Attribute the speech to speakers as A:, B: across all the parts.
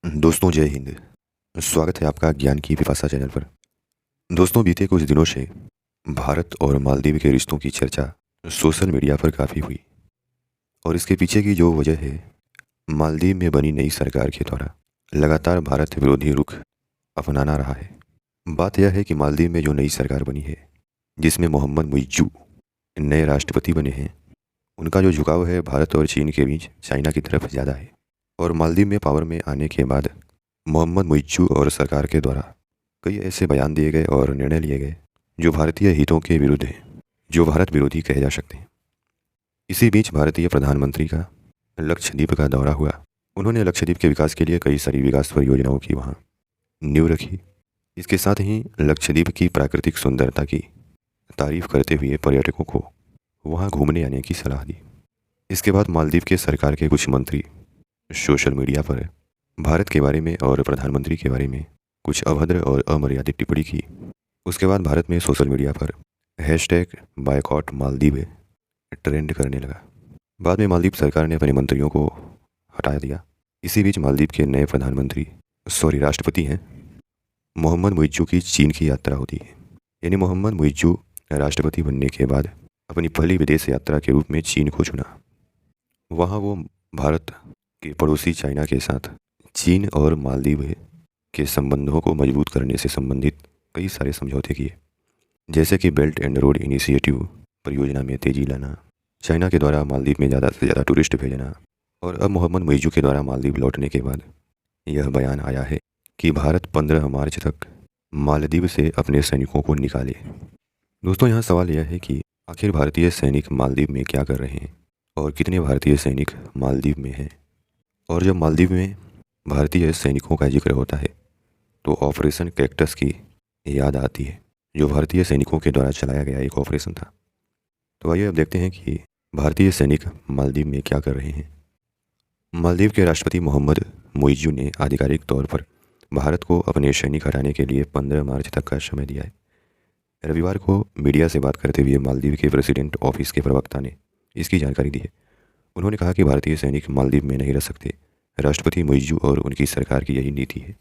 A: दोस्तों जय हिंद। स्वागत है आपका ज्ञान की पिपासा चैनल पर। दोस्तों बीते कुछ दिनों से भारत और मालदीव के रिश्तों की चर्चा सोशल मीडिया पर काफ़ी हुई और इसके पीछे की जो वजह है, मालदीव में बनी नई सरकार के द्वारा लगातार भारत विरोधी रुख अपनाना रहा है। बात यह है कि मालदीव में जो नई सरकार बनी है, जिसमें मोहम्मद मुइज्जू नए राष्ट्रपति बने हैं, उनका जो झुकाव है भारत और चीन के बीच चाइना की तरफ ज़्यादा है। और मालदीव में पावर में आने के बाद मोहम्मद मुइज्जू और सरकार के द्वारा कई ऐसे बयान दिए गए और निर्णय लिए गए जो भारतीय हितों के विरुद्ध हैं, जो भारत विरोधी कहे जा सकते हैं। इसी बीच भारतीय प्रधानमंत्री का लक्षद्वीप का दौरा हुआ। उन्होंने लक्षद्वीप के विकास के लिए कई सारी विकास परियोजनाओं की वहाँ नींव रखी। इसके साथ ही लक्षद्वीप की प्राकृतिक सुंदरता की तारीफ करते हुए पर्यटकों को वहाँ घूमने आने की सलाह दी। इसके बाद मालदीव के सरकार के कुछ मंत्री सोशल मीडिया पर भारत के बारे में और प्रधानमंत्री के बारे में कुछ अभद्र और अमर्यादित टिप्पणी की। उसके बाद भारत में सोशल मीडिया पर हैशटैग बायकॉट मालदीव ट्रेंड करने लगा। बाद में मालदीव सरकार ने अपने मंत्रियों को हटा दिया। इसी बीच मालदीव के नए राष्ट्रपति हैं मोहम्मद मुइज्जू की चीन की यात्रा होती है। यानी मोहम्मद मुइज्जू राष्ट्रपति बनने के बाद अपनी पहली विदेश यात्रा के रूप में चीन को चुना। वहाँ वो भारत के पड़ोसी चाइना के साथ चीन और मालदीव के संबंधों को मजबूत करने से संबंधित कई सारे समझौते किए, जैसे कि बेल्ट एंड रोड इनिशिएटिव परियोजना में तेजी लाना, चाइना के द्वारा मालदीव में ज़्यादा से ज़्यादा टूरिस्ट भेजना। और अब मोहम्मद मुइज्जू के द्वारा मालदीव लौटने के बाद यह बयान आया है कि भारत 15 मार्च तक मालदीव से अपने सैनिकों को निकाले। दोस्तों यहाँ सवाल यह है कि आखिर भारतीय सैनिक मालदीव में क्या कर रहे हैं और कितने भारतीय सैनिक मालदीव में हैं। और जब मालदीव में भारतीय सैनिकों का जिक्र होता है तो ऑपरेशन कैक्टस की याद आती है, जो भारतीय सैनिकों के द्वारा चलाया गया एक ऑपरेशन था। तो आइए अब देखते हैं कि भारतीय सैनिक मालदीव में क्या कर रहे हैं। मालदीव के राष्ट्रपति मोहम्मद मुइज्जू ने आधिकारिक तौर पर भारत को अपने सैनिक हटाने के लिए 15 मार्च तक का समय दिया है। रविवार को मीडिया से बात करते हुए मालदीव के प्रेसिडेंट ऑफिस के प्रवक्ता ने इसकी जानकारी दी है। उन्होंने कहा कि भारतीय सैनिक मालदीव में नहीं रह सकते। राष्ट्रपति मुइज्जू और उनकी सरकार की यही नीति है।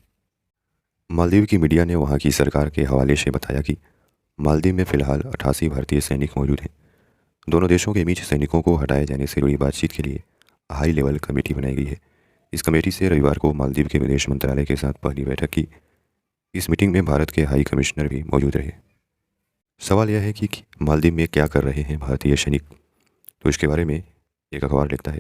A: मालदीव की मीडिया ने वहां की सरकार के हवाले से बताया कि मालदीव में फ़िलहाल 88 भारतीय सैनिक मौजूद हैं। दोनों देशों के बीच सैनिकों को हटाए जाने से जुड़ी बातचीत के लिए हाई लेवल कमेटी बनाई गई है। इस कमेटी से रविवार को मालदीव के विदेश मंत्रालय के साथ पहली बैठक की। इस मीटिंग में भारत के हाई कमिश्नर भी मौजूद रहे। सवाल यह है कि मालदीव में क्या कर रहे हैं भारतीय सैनिक। तो इसके बारे में एक अखबार लिखता है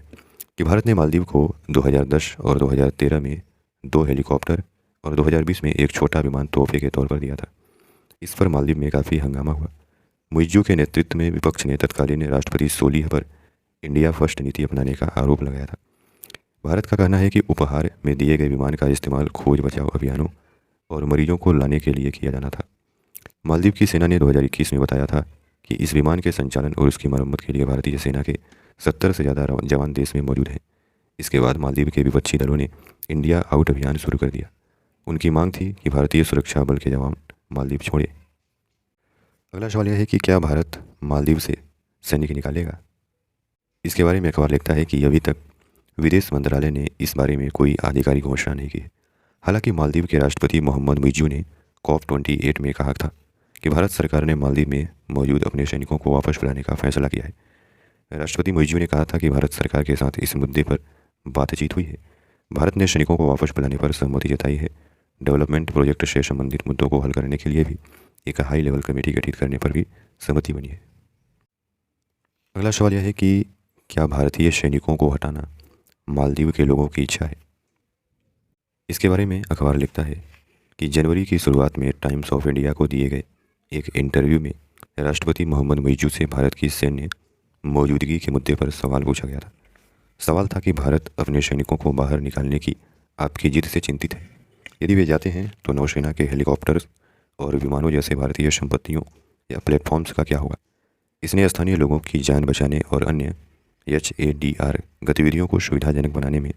A: कि भारत ने मालदीव को 2010 और 2013 में 2 हेलीकॉप्टर और 2020 में एक छोटा विमान तोहफे के तौर पर दिया था। इस पर मालदीव में काफ़ी हंगामा हुआ। मुइज्जू के नेतृत्व में विपक्ष ने तत्कालीन राष्ट्रपति सोलिह पर इंडिया फर्स्ट नीति अपनाने का आरोप लगाया था। भारत का कहना है कि उपहार में दिए गए विमान का इस्तेमाल खोज बचाव अभियानों और मरीजों को लाने के लिए किया जाना था। मालदीव की सेना ने 2021 में बताया था कि इस विमान के संचालन और उसकी मरम्मत के लिए भारतीय सेना के 70 से ज़्यादा जवान देश में मौजूद हैं। इसके बाद मालदीव के विपक्षी दलों ने इंडिया आउट अभियान शुरू कर दिया। उनकी मांग थी कि भारतीय सुरक्षा बल के जवान मालदीव छोड़े। अगला सवाल यह है कि क्या भारत मालदीव से सैनिक निकालेगा। इसके बारे में अखबार लिखता है कि अभी तक विदेश मंत्रालय ने इस बारे में कोई आधिकारिक घोषणा नहीं की है। हालांकि मालदीव के राष्ट्रपति मोहम्मद मुइज्जू ने COP28 में कहा था कि भारत सरकार ने मालदीव में मौजूद अपने सैनिकों को वापस बुलाने का फैसला किया है। राष्ट्रपति मुइज्जू ने कहा था कि भारत सरकार के साथ इस मुद्दे पर बातचीत हुई है। भारत ने सैनिकों को वापस बुलाने पर सहमति जताई है। डेवलपमेंट प्रोजेक्ट से संबंधित मुद्दों को हल करने के लिए भी एक हाई लेवल कमेटी गठित करने पर भी सहमति बनी है। अगला सवाल यह है कि क्या भारतीय सैनिकों को हटाना मालदीव के लोगों की इच्छा है। इसके बारे में अखबार लिखता है कि जनवरी की शुरुआत में टाइम्स ऑफ इंडिया को दिए गए एक इंटरव्यू में राष्ट्रपति मोहम्मद मुइज्जू से भारत की सैन्य मौजूदगी के मुद्दे पर सवाल पूछा गया था। सवाल था कि भारत अपने सैनिकों को बाहर निकालने की आपकी जिद से चिंतित है। यदि वे जाते हैं तो नौसेना के हेलीकॉप्टर्स और विमानों जैसे भारतीय संपत्तियों या प्लेटफॉर्म्स का क्या होगा। इसने स्थानीय लोगों की जान बचाने और अन्य HADR गतिविधियों को सुविधाजनक बनाने में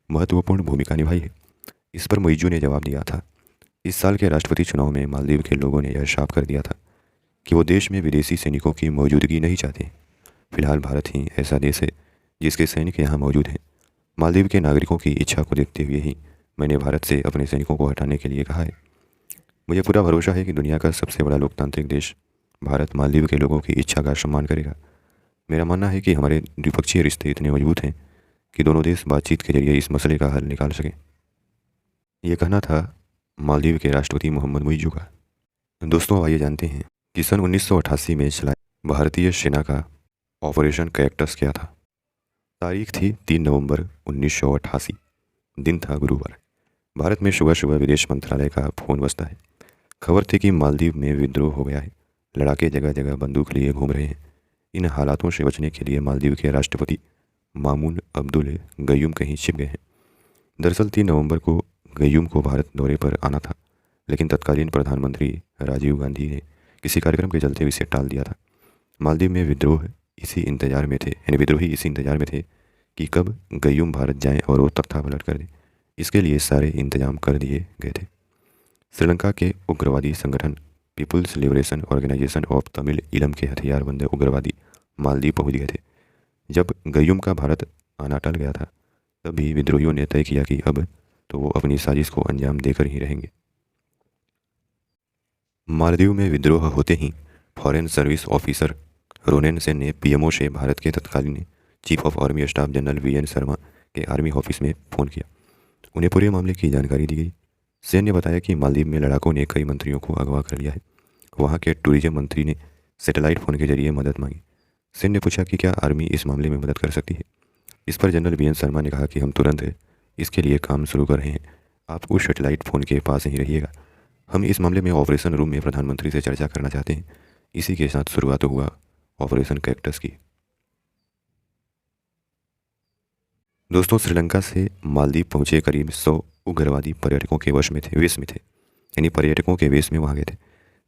A: महत्वपूर्ण भूमिका निभाई है। इस पर मुइज्जू ने जवाब दिया था। इस साल के राष्ट्रपति चुनाव में मालदीव के लोगों ने यह साफ कर दिया था कि वो देश में विदेशी सैनिकों की मौजूदगी नहीं चाहते। फिलहाल भारत ही ऐसा देश है जिसके सैनिक यहाँ मौजूद हैं। मालदीव के नागरिकों की इच्छा को देखते हुए ही मैंने भारत से अपने सैनिकों को हटाने के लिए कहा है। मुझे पूरा भरोसा है कि दुनिया का सबसे बड़ा लोकतांत्रिक देश भारत मालदीव के लोगों की इच्छा का सम्मान करेगा। मेरा मानना है कि हमारे द्विपक्षीय रिश्ते इतने मजबूत हैं कि दोनों देश बातचीत के जरिए इस मसले का हल निकाल सकें। ये कहना था मालदीव के राष्ट्रपति मोहम्मद मुइज़्ज़ू का। दोस्तों, आइए जानते हैं कि सन 1988 में चलाए भारतीय सेना का ऑपरेशन कैक्टस क्या था। तारीख थी 3 नवंबर 1988। दिन था गुरुवार। भारत में सुबह सुबह विदेश मंत्रालय का फ़ोन बजता है। खबर थी कि मालदीव में विद्रोह हो गया है। लड़ाके जगह जगह बंदूक लिए घूम रहे हैं। इन हालातों से बचने के लिए मालदीव के राष्ट्रपति मामून अब्दुल गयूम कहीं छिप गए हैं। दरअसल 3 नवंबर को गयूम को भारत दौरे पर आना था, लेकिन तत्कालीन प्रधानमंत्री राजीव गांधी ने किसी कार्यक्रम के चलते इसे टाल दिया था। मालदीव में विद्रोही इसी इंतजार में थे कि कब गयूम भारत जाएं और वो तख्ता पलट कर दें। इसके लिए सारे इंतजाम कर दिए गए थे। श्रीलंका के उग्रवादी संगठन people's liberation organisation of Tamil Eelam के हथियारबंद उग्रवादी मालदीव पहुंच गए थे। जब गयूम का भारत आना टल गया था, तब भी विद्रोहियों ने तय किया कि अब तो वो अपनी साजिश को अंजाम देकर ही रहेंगे। मालदीव में विद्रोह होते ही foreign service officer Ronen Sen ने पीएमओ से भारत के तत्कालीन chief of army staff general VN Sharma के आर्मी ऑफिस में फ़ोन किया। उन्हें पूरे मामले की जानकारी दी गई। सेन ने बताया कि मालदीव में लड़ाकों ने कई मंत्रियों को अगवा कर लिया है। वहाँ के टूरिज्म मंत्री ने सैटेलाइट फ़ोन के जरिए मदद मांगी। सेन ने पूछा कि क्या आर्मी इस मामले में मदद कर सकती है। इस पर जनरल वीएन शर्मा ने कहा कि हम तुरंत इसके लिए काम शुरू कर रहे हैं, आप उस सैटेलाइट फ़ोन के पास ही रहिएगा। हम इस मामले में ऑपरेशन रूम में प्रधानमंत्री से चर्चा करना चाहते हैं। इसी के साथ शुरुआत हुआ ऑपरेशन कैक्टस की। दोस्तों, श्रीलंका से मालदीव पहुंचे करीब 100 उग्रवादी पर्यटकों के वेश में थे, यानी पर्यटकों के वेश में वहाँ गए थे।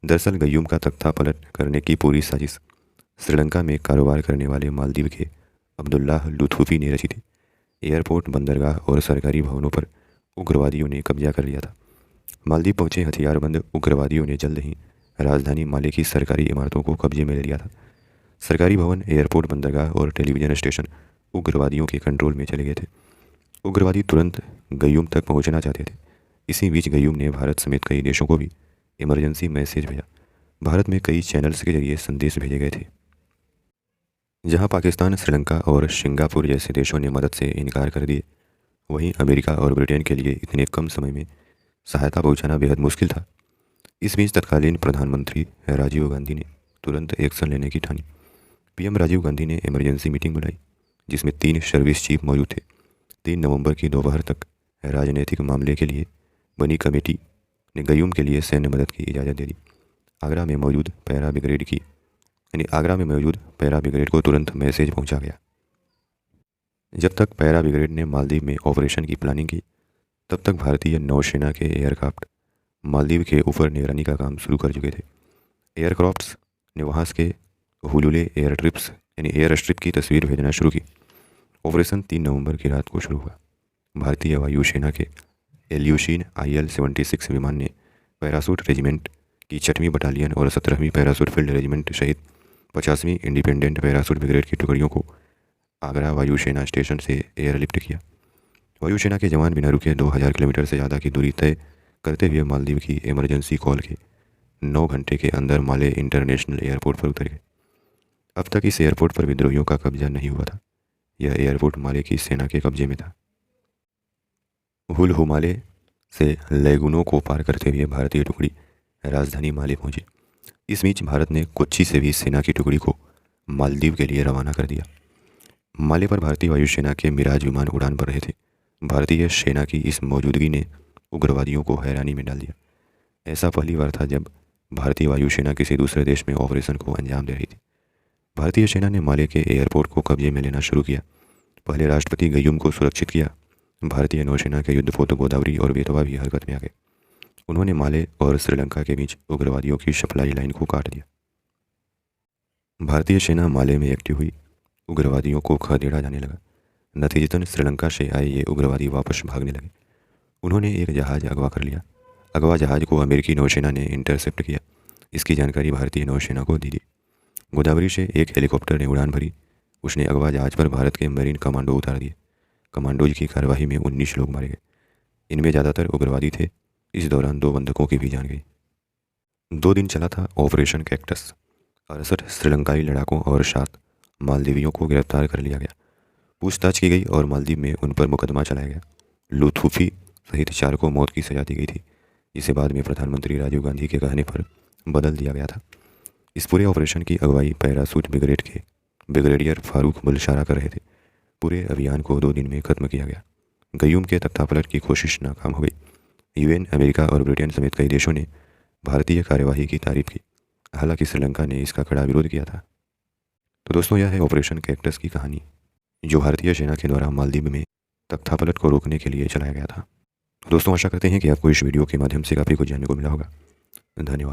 A: दरअसल गयूम का तख्ता पलट करने की पूरी साजिश श्रीलंका में कारोबार करने वाले मालदीव के अब्दुल्लाह लुथुफी ने रची थी। एयरपोर्ट, बंदरगाह और सरकारी भवनों पर उग्रवादियों ने कब्जा कर लिया था। मालदीव पहुंचे हथियारबंद उग्रवादियों ने जल्द ही राजधानी माले की सरकारी इमारतों को कब्जे में ले लिया था। सरकारी भवन, एयरपोर्ट, बंदरगाह और टेलीविज़न स्टेशन उग्रवादियों के कंट्रोल में चले गए थे। उग्रवादी तुरंत गयूम तक पहुंचना चाहते थे। इसी बीच गयूम ने भारत समेत कई देशों को भी इमरजेंसी मैसेज भेजा। भारत में कई चैनल्स के जरिए संदेश भेजे गए थे। जहां पाकिस्तान, श्रीलंका और सिंगापुर जैसे देशों ने मदद से इनकार कर दिए, वहीं अमेरिका और ब्रिटेन के लिए इतने कम समय में सहायता पहुंचाना बेहद मुश्किल था। इस बीच तत्कालीन प्रधानमंत्री राजीव गांधी ने तुरंत एक्शन लेने की ठानी। पीएम राजीव गांधी ने इमरजेंसी मीटिंग बुलाई, जिसमें 3 सर्विस चीफ मौजूद थे। 3 नवंबर की दोपहर तक राजनीतिक मामले के लिए बनी कमेटी ने गयूम के लिए सैन्य मदद की इजाज़त दे दी। आगरा में मौजूद पैरा ब्रिगेड को तुरंत मैसेज पहुंचा गया। जब तक पैरा ब्रिगेड ने मालदीव में ऑपरेशन की प्लानिंग की, तब तक भारतीय नौसेना के एयरक्राफ्ट मालदीव के ऊपर निगरानी का काम शुरू कर चुके थे। एयरक्राफ्ट्स ने वहाँ के हुलुले एयर स्ट्रिप की तस्वीर भेजना शुरू की। ऑपरेशन 3 नवंबर की रात को शुरू हुआ। भारतीय वायुसेना के एल्यूशिन IL-76 विमान ने पैरासूट रेजिमेंट की 6वीं बटालियन और 17वीं पैरासूट फील्ड रेजिमेंट सहित 50वीं इंडिपेंडेंट पैरासूट ब्रिगेड की टुकड़ियों को आगरा वायुसेना स्टेशन से एयरलिफ्ट किया। वायुसेना के जवान बिना रुके 2000 किलोमीटर से ज़्यादा की दूरी तय करते हुए मालदीव की इमरजेंसी कॉल के 9 घंटे के अंदर माले इंटरनेशनल एयरपोर्ट पर उतर गए। अब तक इस एयरपोर्ट पर विद्रोहियों का कब्जा नहीं हुआ था। यह एयरपोर्ट माले की सेना के कब्जे में था। हुल माले से लैगुनों को पार करते हुए भारतीय टुकड़ी राजधानी माले पहुंची। इस बीच भारत ने कोच्चि से भी सेना की टुकड़ी को मालदीव के लिए रवाना कर दिया। माले पर भारतीय वायुसेना के मिराज विमान उड़ान भर रहे थे। भारतीय सेना की इस मौजूदगी ने उग्रवादियों को हैरानी में डाल दिया। ऐसा पहली बार था जब भारतीय वायुसेना किसी दूसरे देश में ऑपरेशन को अंजाम दे रही थी। भारतीय सेना ने माले के एयरपोर्ट को कब्जे में लेना शुरू किया। पहले राष्ट्रपति गयूम को सुरक्षित किया। भारतीय नौसेना के युद्धपोत गोदावरी और बेतवा भी हरकत में आ गए। उन्होंने माले और श्रीलंका के बीच उग्रवादियों की सप्लाई लाइन को काट दिया। भारतीय सेना माले में एक्टिव हुई। उग्रवादियों को खदेड़ा जाने लगा। नतीजतन श्रीलंका से आए ये उग्रवादी वापस भागने लगे। उन्होंने एक जहाज़ अगवा कर लिया। अगवा जहाज़ को अमेरिकी नौसेना ने इंटरसेप्ट किया। इसकी जानकारी भारतीय नौसेना को दी गई। गोदावरी से एक हेलीकॉप्टर ने उड़ान भरी। उसने अगवा जहाज़ पर भारत के मरीन कमांडो उतार दिए। कमांडोज की कार्रवाई में 19 लोग मारे गए। इनमें ज़्यादातर उग्रवादी थे। इस दौरान 2 बंधकों की भी जान गई। 2 दिन चला था ऑपरेशन कैक्टस। 68 श्रीलंकाई लड़ाकों और 7 मालदीवियों को गिरफ्तार कर लिया गया। पूछताछ की गई और मालदीव में उन पर मुकदमा चलाया गया। लुथुफी सहित 4 को मौत की सजा दी गई थी, जिसे बाद में प्रधानमंत्री राजीव गांधी के कहने पर बदल दिया गया था। इस पूरे ऑपरेशन की अगुवाई पैरासूट ब्रिगेड के ब्रिगेडियर फारूक बुलशारा कर रहे थे। पूरे अभियान को 2 दिन में खत्म किया गया। गयूम के तख्तापलट की कोशिश नाकाम हो गई। यूएन, अमेरिका और ब्रिटेन समेत कई देशों ने भारतीय कार्यवाही की तारीफ की। हालांकि श्रीलंका ने इसका कड़ा विरोध किया था। तो दोस्तों, यह है ऑपरेशन कैक्टस की कहानी, जो भारतीय सेना के द्वारा मालदीव में तख्तापलट को रोकने के लिए चलाया गया था। दोस्तों, आशा करते हैं कि आपको इस वीडियो के माध्यम से काफ़ी कुछ जानने को मिला होगा। धन्यवाद।